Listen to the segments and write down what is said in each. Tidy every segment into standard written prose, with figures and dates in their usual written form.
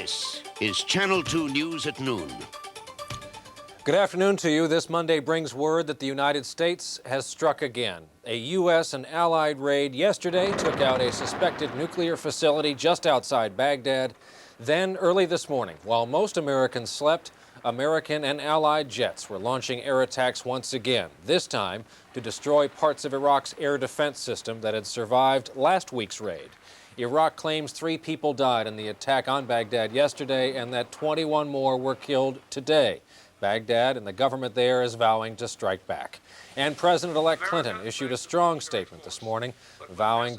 This is Channel 2 News at noon. Good afternoon to you. This Monday brings word that the United States has struck again. A U.S. and allied raid yesterday took out a suspected nuclear facility just outside Baghdad. Then, early this morning, while most Americans slept, American and allied jets were launching air attacks once again, this time to destroy parts of Iraq's air defense system that had survived last week's raid. Iraq claims 3 people died in the attack on Baghdad yesterday and that 21 more were killed today. Baghdad and the government there is vowing to strike back. And President-elect Clinton issued a strong statement this morning, vowing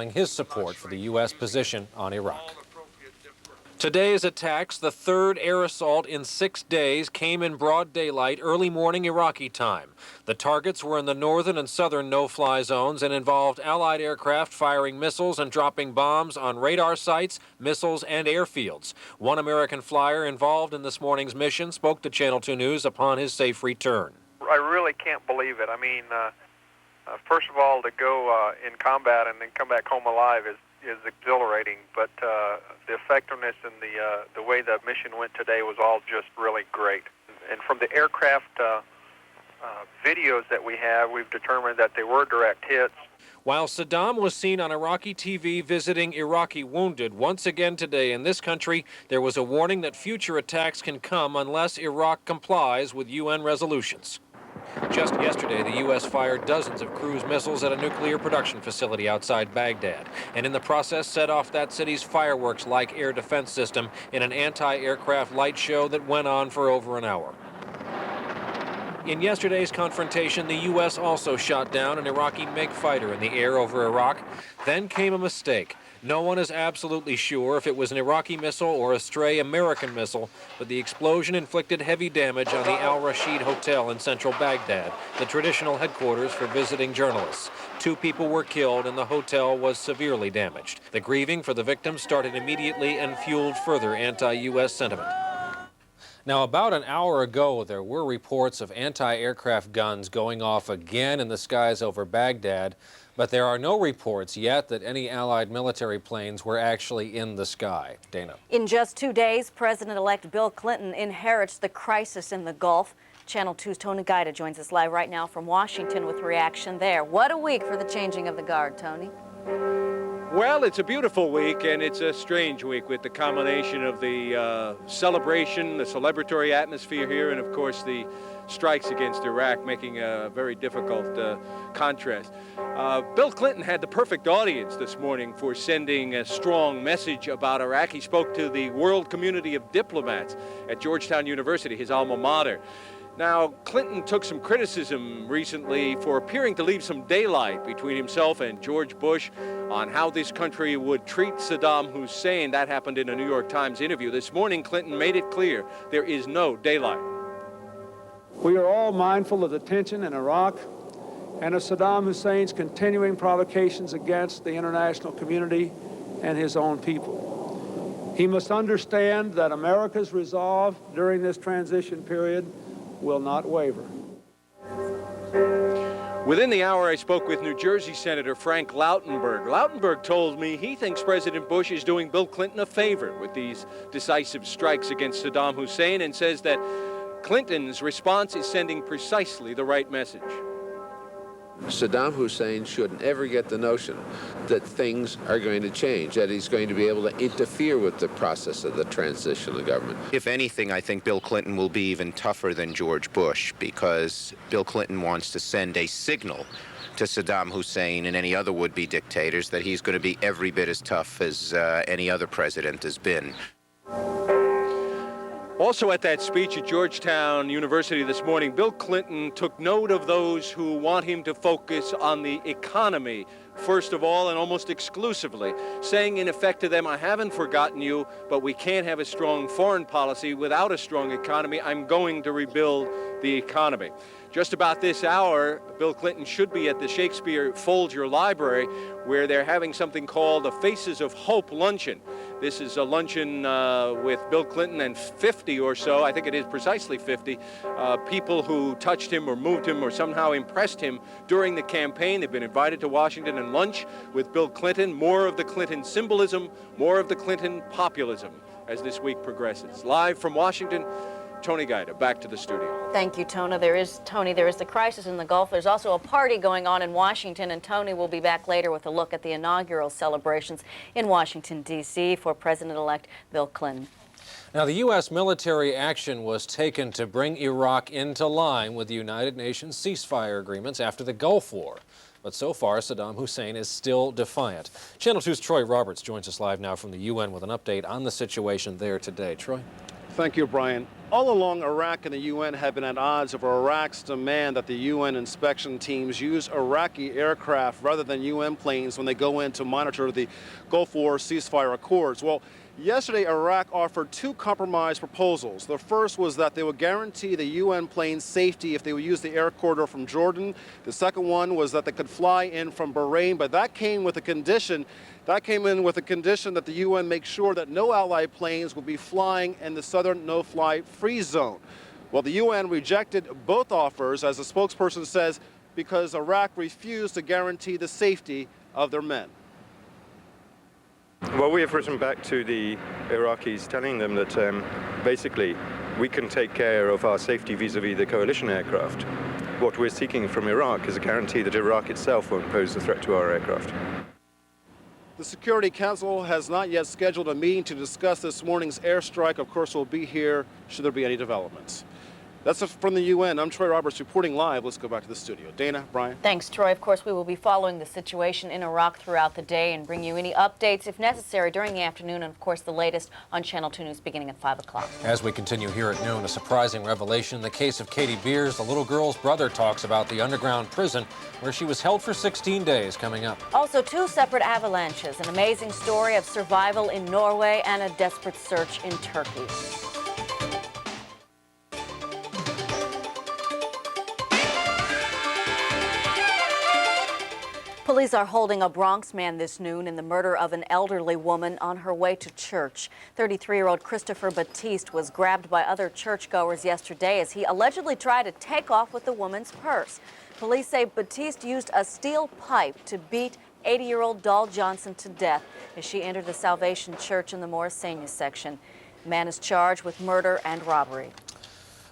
his support for the U.S. position on Iraq. Today's attacks, the third air assault in 6 days, came in broad daylight, early morning Iraqi time. The targets were in the northern and southern no-fly zones and involved Allied aircraft firing missiles and dropping bombs on radar sites, missiles, and airfields. One American flyer involved in this morning's mission spoke to Channel 2 News upon his safe return. I really can't believe it. I mean, first of all, to go in combat and then come back home alive is exhilarating, but the effectiveness and the way the mission went today was all just really great. And from the aircraft videos that we have, we've determined that they were direct hits. While Saddam was seen on Iraqi TV visiting Iraqi wounded, once again today in this country, there was a warning that future attacks can come unless Iraq complies with UN resolutions. Just yesterday, the U.S. fired dozens of cruise missiles at a nuclear production facility outside Baghdad, and in the process set off that city's fireworks-like air defense system in an anti-aircraft light show that went on for over an hour. In yesterday's confrontation, the U.S. also shot down an Iraqi MiG fighter in the air over Iraq. Then came a mistake. No one is absolutely sure if it was an Iraqi missile or a stray American missile, but the explosion inflicted heavy damage on the Al Rashid Hotel in central Baghdad, the traditional headquarters for visiting journalists. 2 people were killed and the hotel was severely damaged. The grieving for the victims started immediately and fueled further anti-U.S. sentiment. Now, about an hour ago, there were reports of anti-aircraft guns going off again in the skies over Baghdad, but there are no reports yet that any Allied military planes were actually in the sky. Dana. In just 2 days, President-elect Bill Clinton inherits the crisis in the Gulf. Channel 2's Tony Guida joins us live right now from Washington with reaction there. What a week for the changing of the guard, Tony. Well, it's a beautiful week, and it's a strange week with the combination of the celebration, the celebratory atmosphere here, and, of course, the strikes against Iraq, making a very difficult contrast. Bill Clinton had the perfect audience this morning for sending a strong message about Iraq. He spoke to the world community of diplomats at Georgetown University, his alma mater. Now, Clinton took some criticism recently for appearing to leave some daylight between himself and George Bush on how this country would treat Saddam Hussein. That happened in a New York Times interview. This morning, Clinton made it clear there is no daylight. We are all mindful of the tension in Iraq and of Saddam Hussein's continuing provocations against the international community and his own people. He must understand that America's resolve during this transition period will not waver. Within the hour, I spoke with New Jersey Senator Frank Lautenberg. Lautenberg told me he thinks President Bush is doing Bill Clinton a favor with these decisive strikes against Saddam Hussein, and says that Clinton's response is sending precisely the right message. Saddam Hussein shouldn't ever get the notion that things are going to change, that he's going to be able to interfere with the process of the transition of the government. If anything, I think Bill Clinton will be even tougher than George Bush, because Bill Clinton wants to send a signal to Saddam Hussein and any other would-be dictators that he's going to be every bit as tough as any other president has been. Also at that speech at Georgetown University this morning, Bill Clinton took note of those who want him to focus on the economy, first of all and almost exclusively, saying in effect to them, I haven't forgotten you, but we can't have a strong foreign policy without a strong economy. I'm going to rebuild the economy. Just about this hour, Bill Clinton should be at the Shakespeare Folger Library, where they're having something called the Faces of Hope Luncheon. This is a luncheon with Bill Clinton and 50 or so, I think it is precisely 50, people who touched him or moved him or somehow impressed him during the campaign. They've been invited to Washington and lunch with Bill Clinton. More of the Clinton symbolism, more of the Clinton populism, as this week progresses. Live from Washington, Tony Guida, back to the studio. Thank you, Tony. There is the crisis in the Gulf. There's also a party going on in Washington, and Tony will be back later with a look at the inaugural celebrations in Washington, D.C. for President-elect Bill Clinton. Now, the U.S. military action was taken to bring Iraq into line with the United Nations ceasefire agreements after the Gulf War. But so far, Saddam Hussein is still defiant. Channel 2's Troy Roberts joins us live now from the UN with an update on the situation there today. Troy? Thank you, Brian. All along, Iraq and the UN have been at odds over Iraq's demand that the UN inspection teams use Iraqi aircraft rather than UN planes when they go in to monitor the Gulf War ceasefire accords. Well, yesterday, Iraq offered two compromise proposals. The first was that they would guarantee the UN planes safety if they would use the air corridor from Jordan. The second one was that they could fly in from Bahrain, but that came with a condition. That came in with a condition that the UN make sure that no Allied planes will be flying in the southern no-fly free zone. Well, the UN rejected both offers, as the spokesperson says, because Iraq refused to guarantee the safety of their men. Well, we have written back to the Iraqis telling them that basically we can take care of our safety vis-a-vis the coalition aircraft. What we're seeking from Iraq is a guarantee that Iraq itself won't pose a threat to our aircraft. The Security Council has not yet scheduled a meeting to discuss this morning's airstrike. Of course, we'll be here should there be any developments. That's it from the UN. I'm Troy Roberts reporting live. Let's go back to the studio. Dana, Brian. Thanks, Troy. Of course, we will be following the situation in Iraq throughout the day and bring you any updates, if necessary, during the afternoon, and, of course, the latest on Channel 2 News beginning at 5 o'clock. As we continue here at noon, a surprising revelation in the case of Katie Beers. The little girl's brother talks about the underground prison where she was held for 16 days coming up. Also, two separate avalanches, an amazing story of survival in Norway, and a desperate search in Turkey. Police are holding a Bronx man this noon in the murder of an elderly woman on her way to church. 33-year-old Christopher Batiste was grabbed by other churchgoers yesterday as he allegedly tried to take off with the woman's purse. Police say Batiste used a steel pipe to beat 80-year-old Doll Johnson to death as she entered the Salvation Church in the Morrisania section. The man is charged with murder and robbery.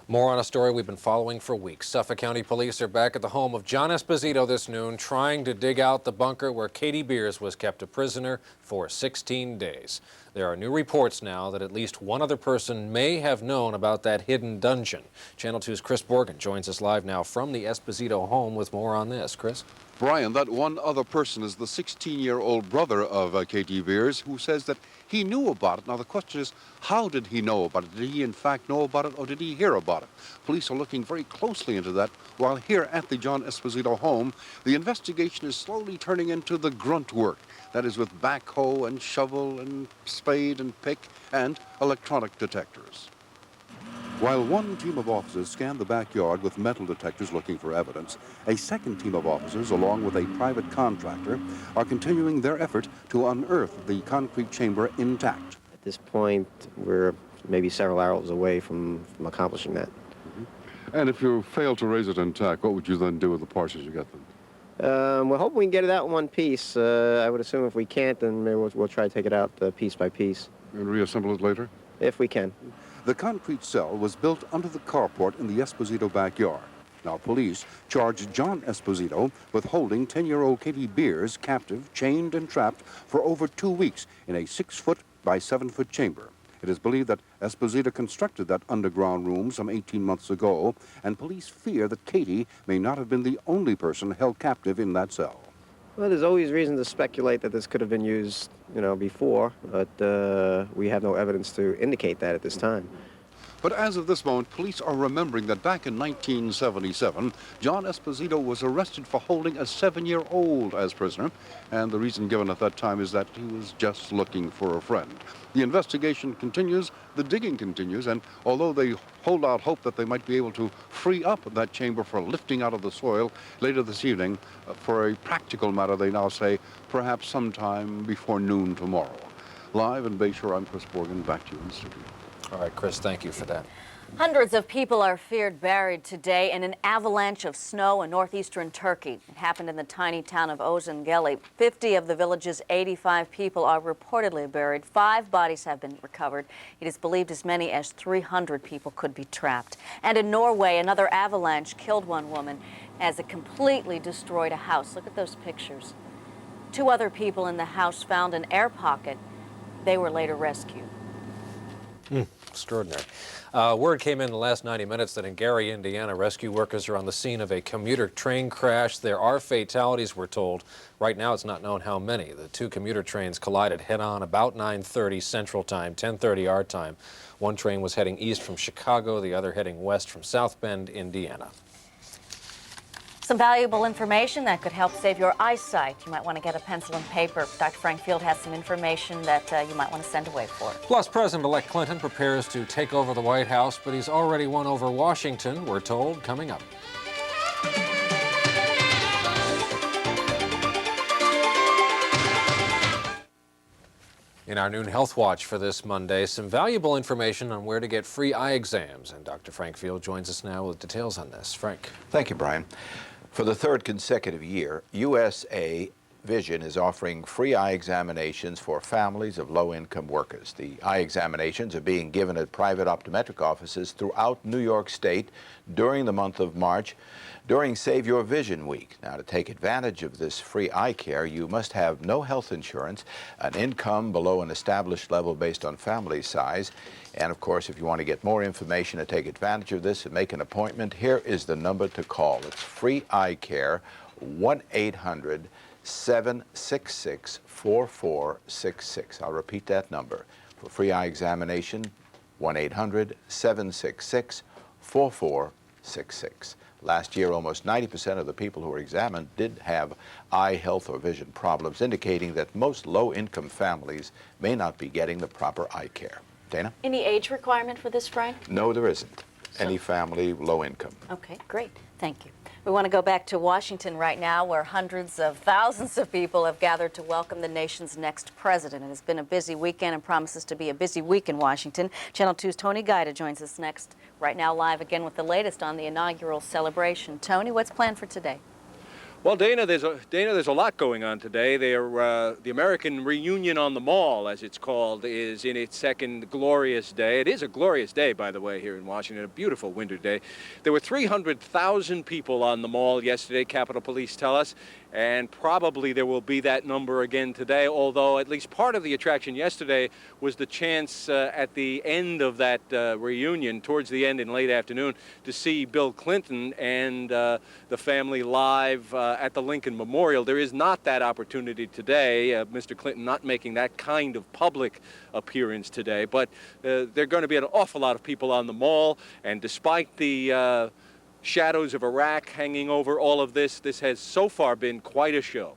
More on a story we've been following for weeks. Suffolk County Police are back at the home of John Esposito this noon, trying to dig out the bunker where Katie Beers was kept a prisoner for 16 days. There are new reports now that at least one other person may have known about that hidden dungeon. Channel 2's Chris Borgen joins us live now from the Esposito home with more on this. Chris? Brian, that one other person is the 16-year-old brother of Katie Beers, who says that he knew about it. Now, the question is, how did he know about it? Did he, in fact, know about it, or did he hear about it? Police are looking very closely into that, while here at the John Esposito home, the investigation is slowly turning into the grunt work. That is, with backhoe and shovel and spade and pick and electronic detectors. While one team of officers scanned the backyard with metal detectors looking for evidence, a second team of officers, along with a private contractor, are continuing their effort to unearth the concrete chamber intact. At this point, we're maybe several hours away from accomplishing that. And if you fail to raise it intact, what would you then do with the parts as you get them? We're hoping we can get it out in one piece. I would assume if we can't, then maybe we'll try to take it out piece by piece. And reassemble it later? If we can. The concrete cell was built under the carport in the Esposito backyard. Now, police charged John Esposito with holding 10-year-old Katie Beers captive, chained and trapped for over 2 weeks in a 6-foot by 7-foot chamber. It is believed that Esposito constructed that underground room some 18 months ago, and police fear that Katie may not have been the only person held captive in that cell. Well, there's always reason to speculate that this could have been used, before, but we have no evidence to indicate that at this time. But as of this moment, police are remembering that back in 1977, John Esposito was arrested for holding a 7-year-old as prisoner, and the reason given at that time is that he was just looking for a friend. The investigation continues, the digging continues, and although they hold out hope that they might be able to free up that chamber for lifting out of the soil later this evening, for a practical matter, they now say perhaps sometime before noon tomorrow. Live in Bayshore, I'm Chris Borgen. Back to you in the studio. All right, Chris, thank you for that. Hundreds of people are feared buried today in an avalanche of snow in northeastern Turkey. It happened in the tiny town of Ozengeli. 50 of the village's 85 people are reportedly buried. 5 bodies have been recovered. It is believed as many as 300 people could be trapped. And in Norway, another avalanche killed one woman as it completely destroyed a house. Look at those pictures. 2 other people in the house found an air pocket. They were later rescued. Extraordinary. Word came in the last 90 minutes that in Gary, Indiana, rescue workers are on the scene of a commuter train crash. There are fatalities, we're told. Right now, it's not known how many. The 2 commuter trains collided head-on about 9:30 Central Time, 10:30 our time. One train was heading east from Chicago, the other heading west from South Bend, Indiana. Some valuable information that could help save your eyesight. You might want to get a pencil and paper. Dr. Frank Field has some information that you might want to send away for. Plus, President-elect Clinton prepares to take over the White House, but he's already won over Washington, we're told, coming up. In our noon Health Watch for this Monday, some valuable information on where to get free eye exams. And Dr. Frank Field joins us now with details on this. Frank. Thank you, Brian. For the 3rd consecutive year, USA Vision is offering free eye examinations for families of low-income workers. The eye examinations are being given at private optometric offices throughout New York State during the month of March during Save Your Vision Week. Now, to take advantage of this free eye care, you must have no health insurance, an income below an established level based on family size, and of course, if you want to get more information to take advantage of this and make an appointment, here is the number to call. It's free eye care, 1-800-766-4466. I'll repeat that number. For free eye examination, 1-800-766-4466. Last year, almost 90% of the people who were examined did have eye health or vision problems, indicating that most low-income families may not be getting the proper eye care. Dana? Any age requirement for this, Frank? No, there isn't. Any family, low income. Okay, great. Thank you. We want to go back to Washington right now, where hundreds of thousands of people have gathered to welcome the nation's next president. It has been a busy weekend and promises to be a busy week in Washington. Channel 2's Tony Guida joins us next, right now live again with the latest on the inaugural celebration. Tony, what's planned for today? Well, Dana, there's a lot going on today. The American Reunion on the Mall, as it's called, is in its 2nd glorious day. It is a glorious day, by the way, here in Washington, a beautiful winter day. There were 300,000 people on the mall yesterday, Capitol Police tell us, and probably there will be that number again today, although at least part of the attraction yesterday was the chance at the end of that reunion, towards the end in late afternoon, to see Bill Clinton and the family live at the Lincoln Memorial. There is not that opportunity today, Mr. Clinton not making that kind of public appearance today, but there are going to be an awful lot of people on the mall, and despite the shadows of Iraq hanging over all of this, this has so far been quite a show.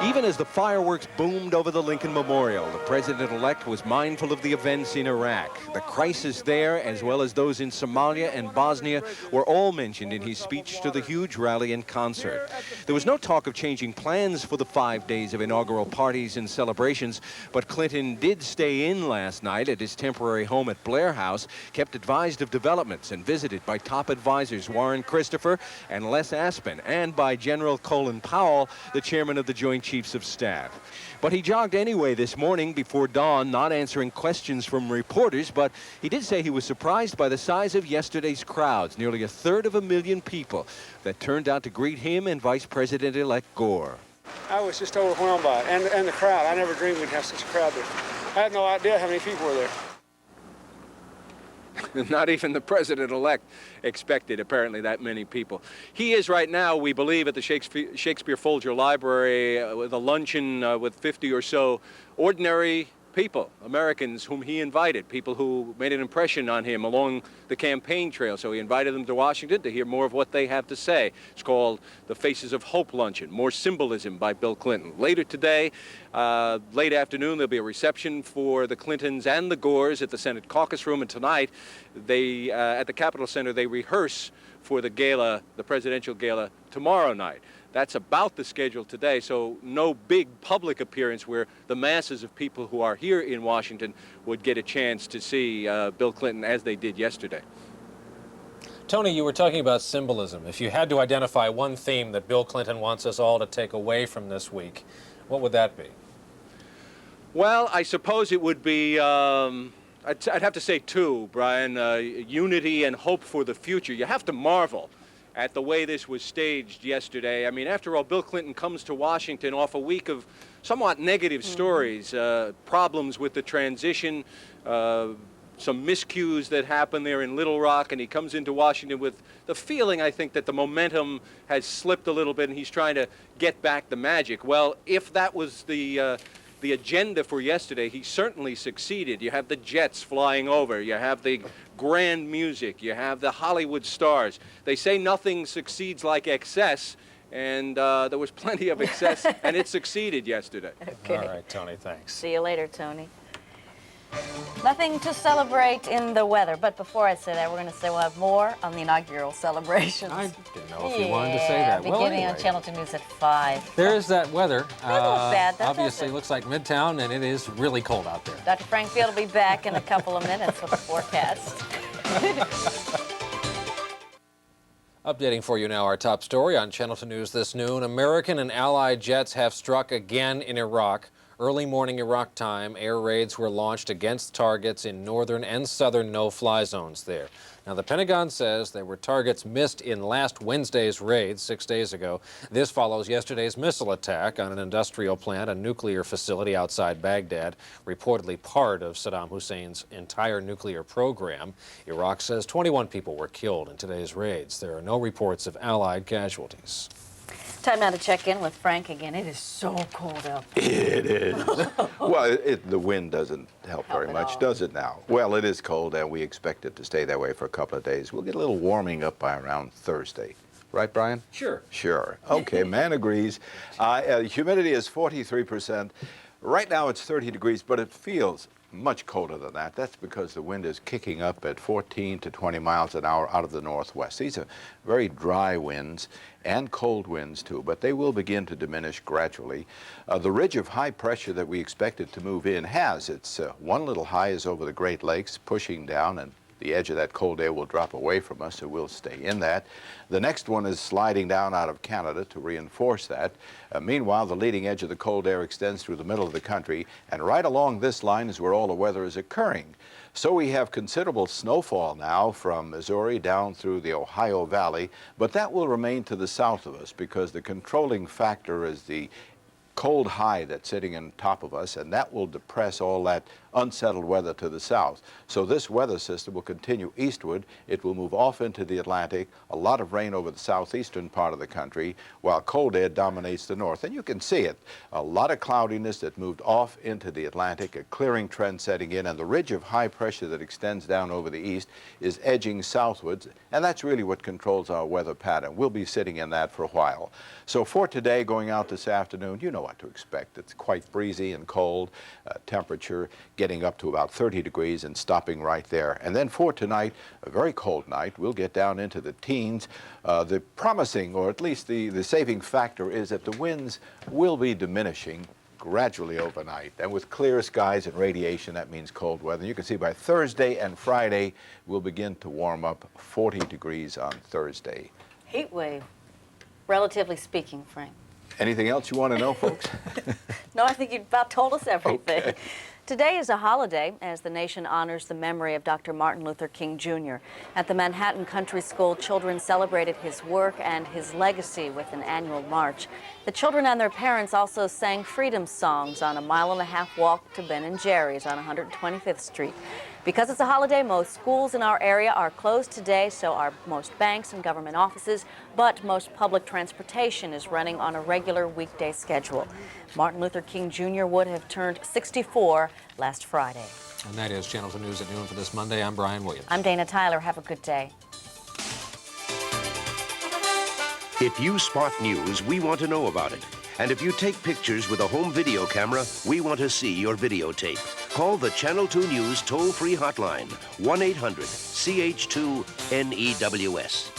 Even as the fireworks boomed over the Lincoln Memorial, the president-elect was mindful of the events in Iraq. The crisis there, as well as those in Somalia and Bosnia, were all mentioned in his speech to the huge rally and concert. There was no talk of changing plans for the 5 days of inaugural parties and celebrations, but Clinton did stay in last night at his temporary home at Blair House, kept advised of developments and visited by top advisors Warren Christopher and Les Aspin, and by General Colin Powell, the chairman of the Joint Chiefs of Staff. But he jogged anyway this morning before dawn, not answering questions from reporters, but he did say he was surprised by the size of yesterday's crowds, nearly 1/3 people that turned out to greet him and Vice President-elect Gore. I was just overwhelmed by it, and the crowd. I never dreamed we'd have such a crowd there. I had no idea how many people were there. Not even the president-elect expected, apparently, that many people. He is right now, we believe, at the Shakespeare Folger Library with a luncheon with 50 or so ordinary people, Americans whom he invited, people who made an impression on him along the campaign trail. So he invited them to Washington to hear more of what they have to say. It's called the Faces of Hope Luncheon, More Symbolism by Bill Clinton. Later today, late afternoon, there'll be a reception for the Clintons and the Gores at the Senate Caucus Room. And tonight, they at the Capitol Center, they rehearse for the gala, the presidential gala, tomorrow night. That's about the schedule today, so no big public appearance where the masses of people who are here in Washington would get a chance to see Bill Clinton as they did yesterday. Tony, you were talking about symbolism. If you had to identify one theme that Bill Clinton wants us all to take away from this week, what would that be? Well, I suppose it would be, I'd have to say two, Brian, unity and hope for the future. You have to marvel at the way this was staged yesterday. I mean, after all, Bill Clinton comes to Washington off a week of somewhat negative stories, problems with the transition, some miscues that happened there in Little Rock, and he comes into Washington with the feeling, I think, that the momentum has slipped a little bit and he's trying to get back the magic. Well, if that was the agenda for yesterday, he certainly succeeded. You have the jets flying over, you have the grand music, you have the Hollywood stars. They say nothing succeeds like excess, and there was plenty of excess, and it succeeded yesterday. Okay. All right, Tony, thanks. See you later, Tony. Nothing to celebrate in the weather, but before I say that, we're going to say we'll have more on the inaugural celebrations. I didn't know if you wanted to say that. Beginning Well, anyway, on Channel 2 News at 5. there is that weather. bad, that's Obviously, it. looks like Midtown, and it is really cold out there. Dr. Frank Field will be back in a couple of minutes with the forecast. Updating for you now our top story on Channel 2 News this noon. American and Allied jets have struck again in Iraq. Early morning Iraq time, air raids were launched against targets in northern and southern no-fly zones there. Now, the Pentagon says there were targets missed in last Wednesday's raid 6 days ago. This follows yesterday's missile attack on an industrial plant, a nuclear facility outside Baghdad, reportedly part of Saddam Hussein's entire nuclear program. Iraq says 21 people were killed in today's raids. There are no reports of Allied casualties. Time now to check in with Frank again. It is so cold out there. It is. Well, the wind doesn't help very much, does it now? Well, it is cold, and we expect it to stay that way for a couple of days. We'll get a little warming up by around Thursday. Right, Brian? Sure. Sure. Okay, man agrees. Humidity is 43%. Right now it's 30 degrees, but it feels much colder than that. That's because the wind is kicking up at 14 to 20 miles an hour out of the northwest. These are very dry winds and cold winds too, but they will begin to diminish gradually. The ridge of high pressure that we expected to move in has. It's one little high is over the Great Lakes, pushing down, and the edge of that cold air will drop away from us, so we'll stay in that. The next one is sliding down out of Canada to reinforce that. Meanwhile, the leading edge of the cold air extends through the middle of the country, and right along this line is where all the weather is occurring. So we have considerable snowfall now from Missouri down through the Ohio Valley, but that will remain to the south of us because the controlling factor is the cold high that's sitting on top of us, and that will depress all that unsettled weather to the south. So this weather system will continue eastward. It will move off into the Atlantic, a lot of rain over the southeastern part of the country, while cold air dominates the north. And you can see it. A lot of cloudiness that moved off into the Atlantic, a clearing trend setting in, and the ridge of high pressure that extends down over the east is edging southwards, and that's really what controls our weather pattern. We'll be sitting in that for a while. So for today, going out this afternoon, you know what to expect. It's quite breezy and cold, temperature getting up to about 30 degrees and stopping right there. And then for tonight, a very cold night. We'll get down into the teens. The promising, or at least the saving factor, is that the winds will be diminishing gradually overnight. And with clear skies and radiation, that means cold weather. You can see by Thursday and Friday, we'll begin to warm up 40 degrees on Thursday. Heat wave, relatively speaking, Frank. Anything else you want to know, folks? No, I think you about told us everything. Okay. Today is a holiday as the nation honors the memory of Dr. Martin Luther King Jr. At the Manhattan Country School, children celebrated his work and his legacy with an annual march. The children and their parents also sang freedom songs on a mile-and-a-half walk to Ben & Jerry's on 125th Street. Because it's a holiday, most schools in our area are closed today, so are most banks and government offices, but most public transportation is running on a regular weekday schedule. Martin Luther King Jr. would have turned 64 last Friday. And that is Channel 2 News at noon for this Monday. I'm Brian Williams. I'm Dana Tyler. Have a good day. If you spot news, we want to know about it. And if you take pictures with a home video camera, we want to see your videotape. Call the Channel 2 News toll-free hotline, 1-800-CH2-NEWS.